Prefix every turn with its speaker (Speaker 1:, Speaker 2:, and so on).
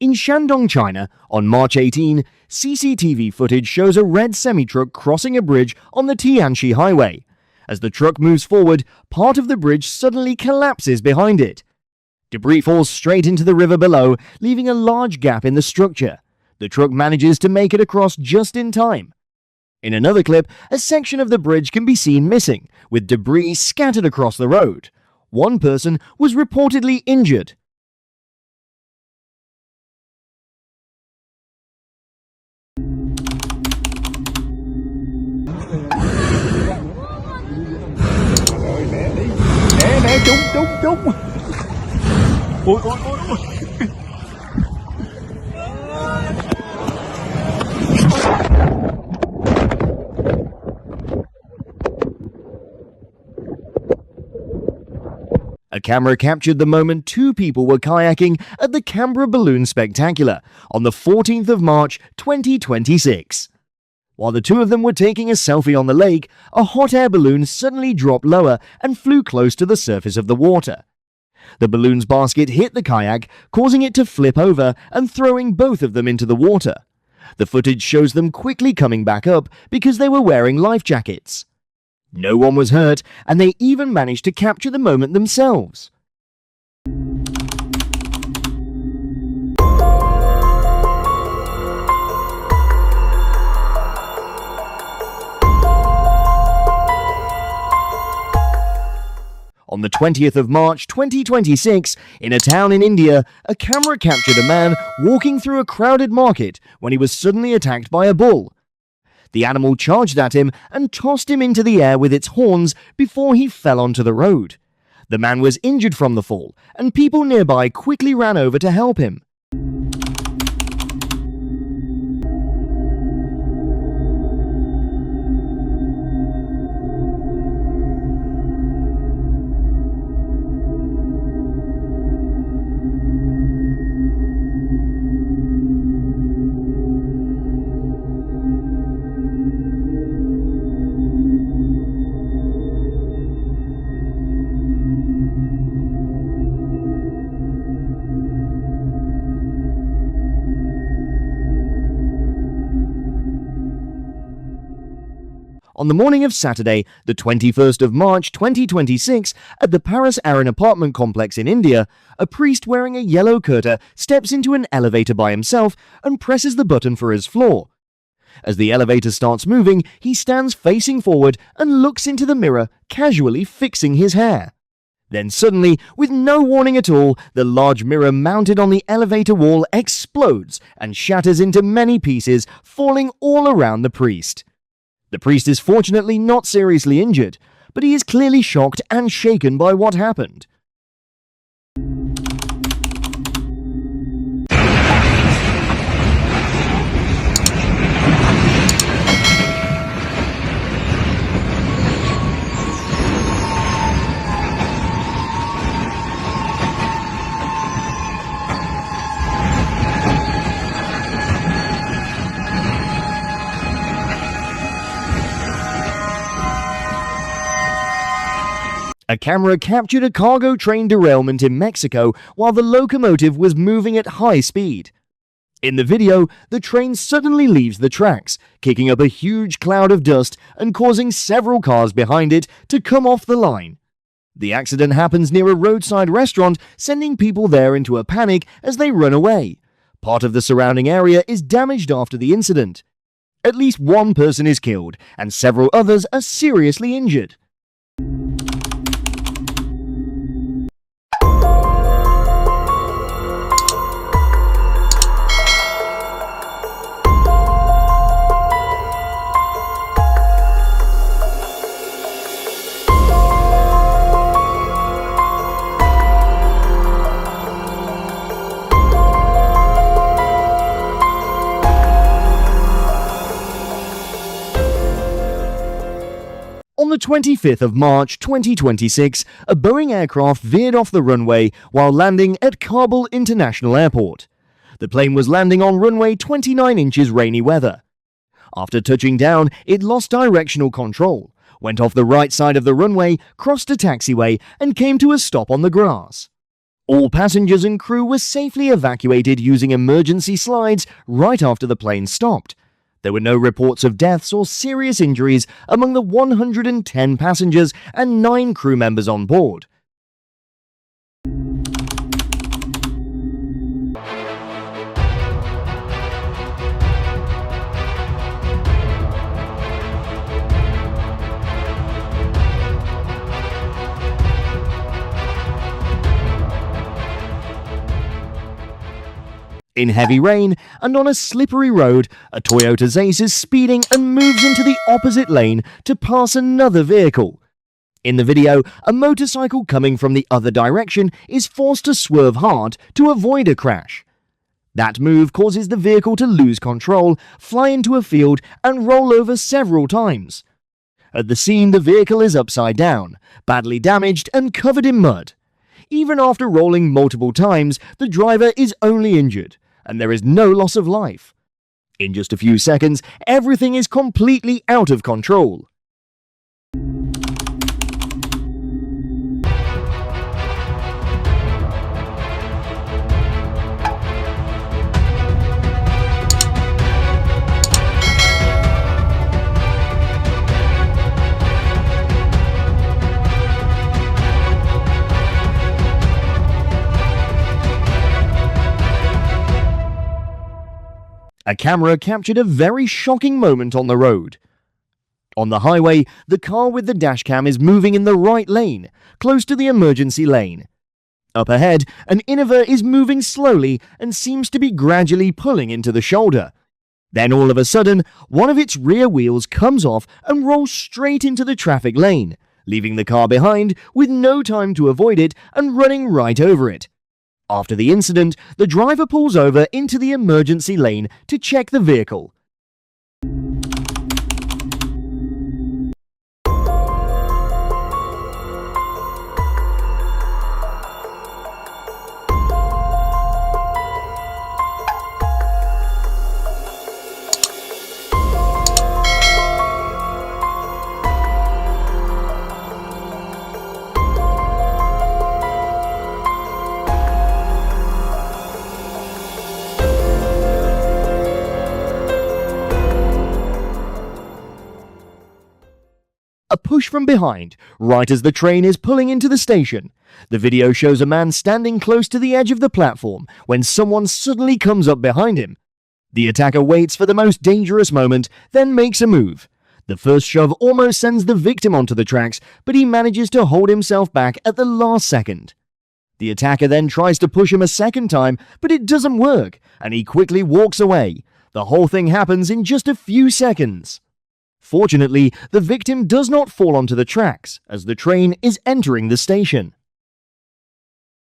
Speaker 1: In Shandong, China, on March 18, CCTV footage shows a red semi-truck crossing a bridge on the Tianxi Highway. As the truck moves forward, part of the bridge suddenly collapses behind it. Debris falls straight into the river below, leaving a large gap in the structure. The truck manages to make it across just in time. In another clip, a section of the bridge can be seen missing, with debris scattered across the road. One person was reportedly injured.
Speaker 2: Nè, trúng. Ui.
Speaker 1: A camera captured the moment two people were kayaking at the Canberra Balloon Spectacular on the 14th of March 2026. While the two of them were taking a selfie on the lake, a hot air balloon suddenly dropped lower and flew close to the surface of the water. The balloon's basket hit the kayak, causing it to flip over and throwing both of them into the water. The footage shows them quickly coming back up because they were wearing life jackets. No one was hurt, and they even managed to capture the moment themselves. On the 20th of March 2026, in a town in India, a camera captured a man walking through a crowded market when he was suddenly attacked by a bull. The animal charged at him and tossed him into the air with its horns before he fell onto the road. The man was injured from the fall, and people nearby quickly ran over to help him. On the morning of Saturday, the 21st of March 2026, at the Paras Aran apartment complex in India, a priest wearing a yellow kurta steps into an elevator by himself and presses the button for his floor. As the elevator starts moving, he stands facing forward and looks into the mirror, casually fixing his hair. Then suddenly, with no warning at all, the large mirror mounted on the elevator wall explodes and shatters into many pieces, falling all around the priest. The priest is fortunately not seriously injured, but he is clearly shocked and shaken by what happened. A camera captured a cargo train derailment in Mexico while the locomotive was moving at high speed. In the video, the train suddenly leaves the tracks, kicking up a huge cloud of dust and causing several cars behind it to come off the line. The accident happens near a roadside restaurant, sending people there into a panic as they run away. Part of the surrounding area is damaged after the incident. At least one person is killed, and several others are seriously injured. On the 25th of March 2026, a Boeing aircraft veered off the runway while landing at Kabul International Airport. The plane was landing on runway 29 inches rainy weather. After touching down, it lost directional control, went off the right side of the runway, crossed a taxiway, and came to a stop on the grass. All passengers and crew were safely evacuated using emergency slides right after the plane stopped. There were no reports of deaths or serious injuries among the 110 passengers and 9 crew members on board. In heavy rain and on a slippery road, a Toyota Zase is speeding and moves into the opposite lane to pass another vehicle. In the video, a motorcycle coming from the other direction is forced to swerve hard to avoid a crash. That move causes the vehicle to lose control, fly into a field, and roll over several times. At the scene, the vehicle is upside down, badly damaged and covered in mud. Even after rolling multiple times, the driver is only injured, and there is no loss of life. In just a few seconds, everything is completely out of control. A camera captured a very shocking moment on the road. On the highway, the car with the dashcam is moving in the right lane, close to the emergency lane. Up ahead, an Innova is moving slowly and seems to be gradually pulling into the shoulder. Then all of a sudden, one of its rear wheels comes off and rolls straight into the traffic lane, leaving the car behind with no time to avoid it and running right over it. After the incident, the driver pulls over into the emergency lane to check the vehicle. A push from behind, right as the train is pulling into the station. The video shows a man standing close to the edge of the platform when someone suddenly comes up behind him. The attacker waits for the most dangerous moment, then makes a move. The first shove almost sends the victim onto the tracks, but he manages to hold himself back at the last second. The attacker then tries to push him a second time, but it doesn't work, and he quickly walks away. The whole thing happens in just a few seconds. Fortunately, the victim does not fall onto the tracks as the train is entering the station.